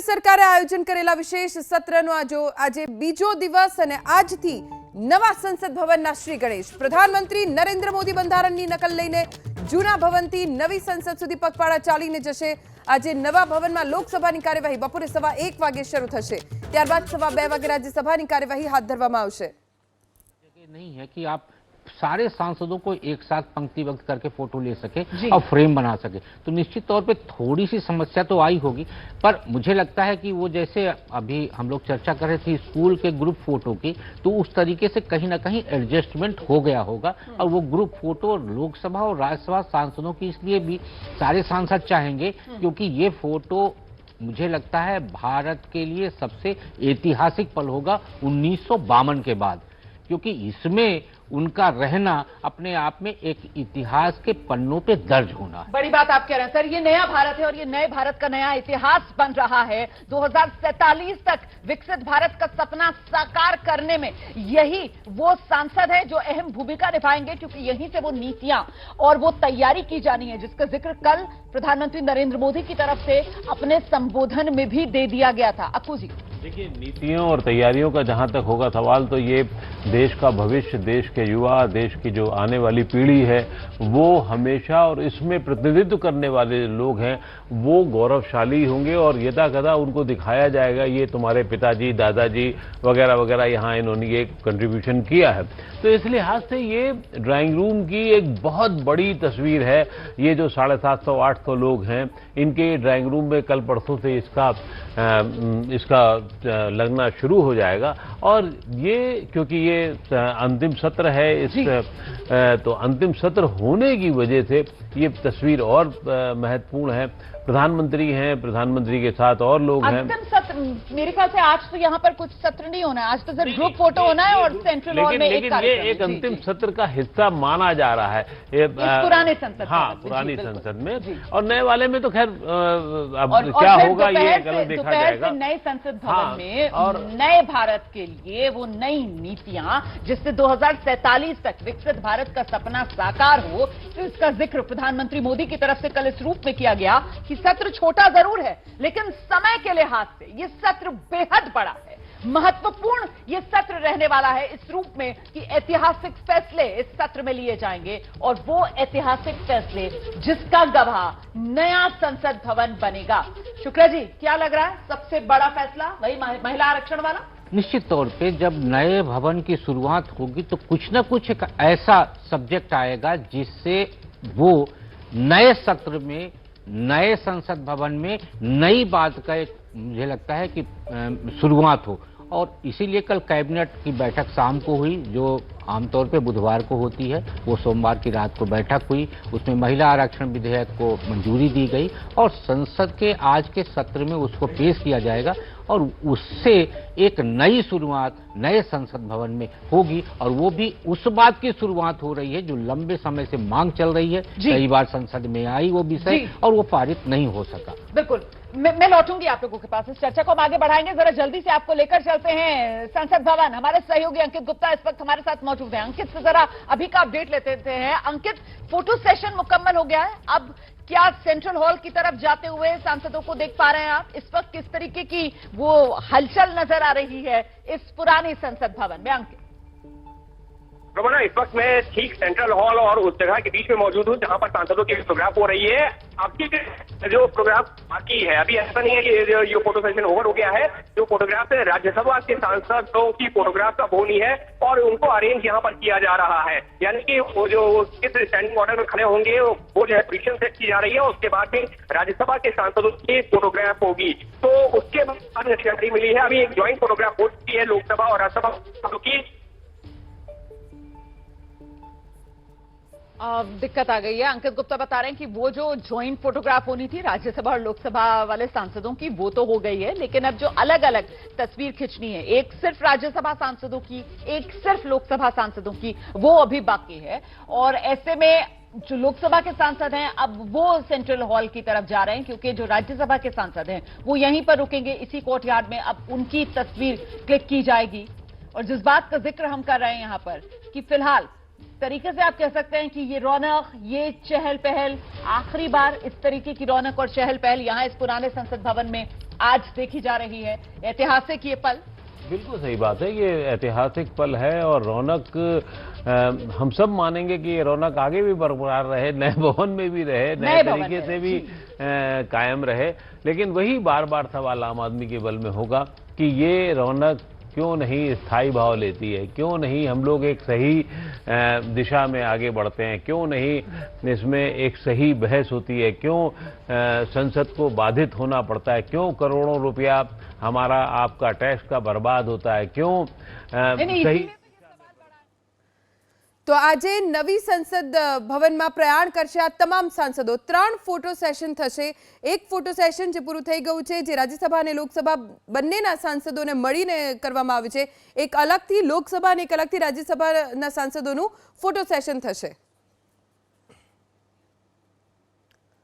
સરકારે આયોજન કરેલા વિશેષ સત્રનો આજે બીજો દિવસ અને આજથી નવા સંસદ ભવનના શ્રી ગણેશ પ્રધાનમંત્રી નરેન્દ્ર મોદી બંધારણની નકલ લઈને જૂના ભવનથી નવી સંસદ સુધી પગપાળા ચાલીને જશે। આજે નવા ભવનમાં લોકસભાની કાર્યવાહી બપોરે 1:15 વાગે શરૂ થશે। ત્યારબાદ 2:15 વાગે રાજ્યસભાની કાર્યવાહી હાથ ધરવામાં આવશે। नहीं है कि आप सारे सांसदों को एक साथ पंक्तिबद्ध करके फोटो ले सके और फ्रेम बना सके, तो निश्चित तौर पे थोड़ी सी समस्या तो आई होगी। पर मुझे लगता है कि वो जैसे अभी हम लोग चर्चा कर रहे थे स्कूल के ग्रुप फोटो की, तो उस तरीके से कहीं ना कहीं एडजस्टमेंट हो गया होगा। और वो ग्रुप फोटो लोकसभा और राज्यसभा सांसदों की इसलिए भी सारे सांसद चाहेंगे क्योंकि ये फोटो मुझे लगता है भारत के लिए सबसे ऐतिहासिक पल होगा 1952 के बाद, क्योंकि इसमें उनका रहना अपने आप में एक इतिहास के पन्नों पे दर्ज होना है। बड़ी बात आप कह रहे हैं सर, ये नया भारत है और ये नए भारत का नया इतिहास बन रहा है। 2047 तक विकसित भारत का सपना साकार करने में यही वो सांसद है जो अहम भूमिका निभाएंगे, क्योंकि यहीं से वो नीतियां और वो तैयारी की जानी है जिसका जिक्र कल प्रधानमंत्री नरेंद्र मोदी की तरफ से अपने संबोधन में भी दे दिया गया था। अक्कू जी देखिए, नीतियों और तैयारियों का जहां तक होगा सवाल, तो ये देश का भविष्य, देश के युवा, देश की जो आने वाली पीढ़ी है वो हमेशा, और इसमें प्रतिनिधित्व करने वाले लोग हैं वो गौरवशाली होंगे और यदा कदा उनको दिखाया जाएगा ये तुम्हारे पिताजी, दादाजी वगैरह वगैरह यहाँ इन्होंने ये कंट्रीब्यूशन किया है। तो इस लिहाज से ये ड्राइंग रूम की एक बहुत बड़ी तस्वीर है। ये जो 750-800 लोग हैं, इनके ड्राइंग रूम में कल परसों से इसका लगना शुरू हो जाएगा। और ये क्योंकि ये अंतिम सत्र है तो अंतिम सत्र होने की वजह से ये तस्वीर और महत्वपूर्ण है। प्रधानमंत्री हैं, प्रधानमंत्री के साथ और लोग हैं। अंतिम सत्र मेरे ख्याल से आज तो यहाँ पर कुछ सत्र नहीं होना है, आज तो सिर्फ ग्रुप फोटो होना है और सेंट्रल हॉल में एक कार्यक्रम। ये एक अंतिम सत्र का हिस्सा माना जा रहा है ये पुराने संसद, हाँ पुरानी संसद में, और नए वाले में तो खैर अब क्या होगा ये गलत देखा जाएगा। नए संसद भवन में और नए भारत के लिए वो नई नीतियां जिससे 2047 तक विकसित भारत का सपना साकार हो, तो इसका जिक्र प्रधानमंत्री मोदी की तरफ से कल इस रूप में किया गया कि सत्र छोटा जरूर है लेकिन समय के लिहाज से ये सत्र बेहद बड़ा है, महत्वपूर्ण ये सत्र रहने वाला है इस रूप में कि ऐतिहासिक फैसले इस सत्र में लिए जाएंगे। और वो ऐतिहासिक फैसले जिसका गवाह नया संसद भवन बनेगा। शुक्ला जी, क्या लग रहा है सबसे बड़ा फैसला वही महिला आरक्षण वाला? निश्चित तौर पे जब नए भवन की शुरुआत होगी तो कुछ न कुछ एक ऐसा सब्जेक्ट आएगा जिससे वो नए सत्र में, नए संसद भवन में नई बात का एक मुझे लगता है कि शुरुआत हो। और इसीलिए कल कैबिनेट की बैठक शाम को हुई, जो आमतौर पे बुधवार को होती है, वो सोमवार की रात को बैठक हुई। उसमें महिला आरक्षण विधेयक को मंजूरी दी गई और संसद के आज के सत्र में उसको पेश किया जाएगा और उससे एक नई शुरुआत नए संसद भवन में होगी। और वो भी उस बात की शुरुआत हो रही है जो लंबे समय से मांग चल रही है, कई बार संसद में आई वो विषय और वो पारित नहीं हो सका। बिल्कुल, मैं लौटूंगी आप लोगों के पास, इस चर्चा को हम आगे बढ़ाएंगे। जरा जल्दी से आपको लेकर चलते हैं संसद भवन। हमारे सहयोगी अंकित गुप्ता इस वक्त हमारे साथ मौजूद हैं। अंकित से जरा अभी का अपडेट लेते हैं। अंकित, फोटो सेशन मुकम्मल हो गया है, अब क्या सेंट्रल हॉल की तरफ जाते हुए सांसदों को देख पा रहे हैं आप? इस वक्त किस तरीके की वो हलचल नजर आ रही है इस पुराने संसद भवन में? अंकित, रमना, इस वक्त मैं ठीक सेंट्रल हॉल और उस जगह के बीच में मौजूद हूँ जहां पर सांसदों की फोटोग्राफ हो रही है। आपकी जो फोटोग्राफ बाकी है, अभी ऐसा नहीं है कि ये फोटो सेशन ओवर हो गया है। जो फोटोग्राफ है राज्यसभा के सांसदों की फोटोग्राफ का वो नहीं है और उनको अरेंज यहाँ पर किया जा रहा है, यानी कि वो जो किस स्टैंडिंग ऑर्डर में खड़े होंगे वो जो है पोजीशन सेट की जा रही है। उसके बाद में राज्यसभा के सांसदों की फोटोग्राफ होगी, तो उसके बाद जानकारी मिली है अभी एक ज्वाइंट फोटोग्राफ हो चुकी है लोकसभा और राज्यसभा की। दिक्कत आ गई है। अंकित गुप्ता बता रहे हैं कि वो जो ज्वाइंट फोटोग्राफ होनी थी राज्यसभा और लोकसभा वाले सांसदों की वो तो हो गई है, लेकिन अब जो अलग अलग तस्वीर खींचनी है, एक सिर्फ राज्यसभा सांसदों की, एक सिर्फ लोकसभा सांसदों की, वो अभी बाकी है। और ऐसे में जो लोकसभा के सांसद हैं अब वो सेंट्रल हॉल की तरफ जा रहे हैं, क्योंकि जो राज्यसभा के सांसद हैं वो यहीं पर रुकेंगे इसी कोर्टयार्ड में। अब उनकी तस्वीर क्लिक की जाएगी। और जिस बात का जिक्र हम कर रहे हैं यहां पर कि फिलहाल तरीके से आप कह सकते हैं कि ये रौनक, ये चहल पहल आखिरी बार इस तरीके की रौनक और चहल पहल यहाँ इस पुराने संसद भवन में आज देखी जा रही है। ऐतिहासिक ये पल। बिल्कुल सही बात है, ये ऐतिहासिक पल है और रौनक हम सब मानेंगे कि ये रौनक आगे भी बरकरार रहे, नए भवन में भी रहे, नए तरीके से भी कायम रहे। लेकिन वही बार बार सवाल आम आदमी के बल में होगा कि ये रौनक क्यों नहीं स्थायी भाव लेती है, क्यों नहीं हम लोग एक सही दिशा में आगे बढ़ते हैं, क्यों नहीं इसमें एक सही बहस होती है, क्यों संसद को बाधित होना पड़ता है, क्यों करोड़ों रुपया हमारा आपका टैक्स का बर्बाद होता है, क्यों सही। તો આજે નવી સંસદ ભવનમાં પ્રયાણ કરશે આ તમામ સાંસદો। 3 ફોટો સેશન થશે। એક ફોટો સેશન જે પૂરું થઈ ગયું છે, જે રાજ્યસભા અને લોકસભા બંનેના સાંસદોને મળીને કરવામાં આવે છે। એક અલગથી લોકસભા અને એક અલગથી રાજ્યસભાના સાંસદોનું ફોટો સેશન થશે।